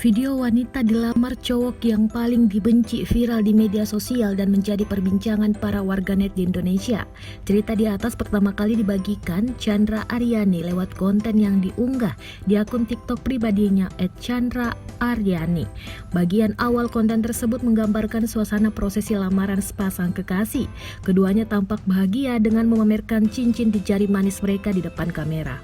Video wanita dilamar cowok yang paling dibenci viral di media sosial dan menjadi perbincangan para warganet di Indonesia. Cerita di atas pertama kali dibagikan Chandra Aryani lewat konten yang diunggah di akun TikTok pribadinya @ChandraAryani. Bagian awal konten tersebut menggambarkan suasana prosesi lamaran sepasang kekasih. Keduanya tampak bahagia dengan memamerkan cincin di jari manis mereka di depan kamera.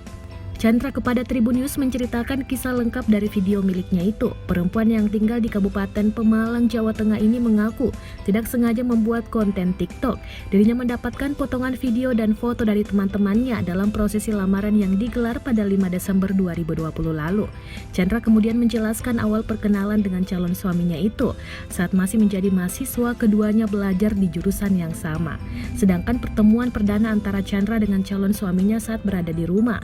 Chandra kepada Tribun News menceritakan kisah lengkap dari video miliknya itu. Perempuan yang tinggal di Kabupaten Pemalang, Jawa Tengah ini mengaku tidak sengaja membuat konten TikTok. Dirinya mendapatkan potongan video dan foto dari teman-temannya dalam prosesi lamaran yang digelar pada 5 Desember 2020 lalu. Chandra kemudian menjelaskan awal perkenalan dengan calon suaminya itu. Saat masih menjadi mahasiswa, keduanya belajar di jurusan yang sama. Sedangkan pertemuan perdana antara Chandra dengan calon suaminya saat berada di rumah.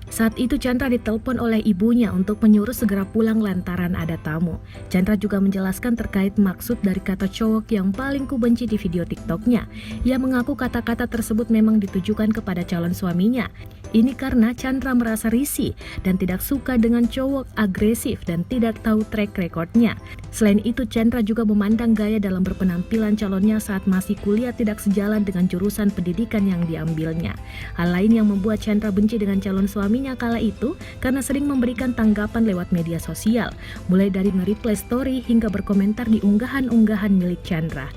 Saat itu Chandra ditelepon oleh ibunya untuk menyuruh segera pulang lantaran ada tamu. Chandra juga menjelaskan terkait maksud dari kata cowok yang paling kubenci di video TikToknya. Ia mengaku kata-kata tersebut memang ditujukan kepada calon suaminya. Ini karena Chandra merasa risih dan tidak suka dengan cowok agresif dan tidak tahu track recordnya. Selain itu Chandra juga memandang gaya dalam berpenampilan calonnya saat masih kuliah tidak sejalan dengan jurusan pendidikan yang diambilnya. Hal lain yang membuat Chandra benci dengan calon suaminya kala itu karena sering memberikan tanggapan lewat media sosial, mulai dari nge-reply story hingga berkomentar di unggahan-unggahan milik Chandra.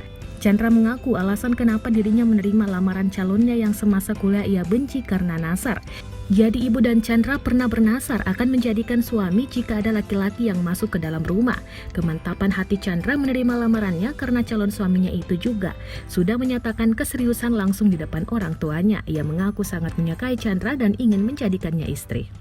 Chandra mengaku alasan kenapa dirinya menerima lamaran calonnya yang semasa kuliah ia benci karena nasar. Jadi ibu dan Chandra pernah bernasar akan menjadikan suami jika ada laki-laki yang masuk ke dalam rumah. Kemantapan hati Chandra menerima lamarannya karena calon suaminya itu juga sudah menyatakan keseriusan langsung di depan orang tuanya. Ia mengaku sangat menyukai Chandra dan ingin menjadikannya istri.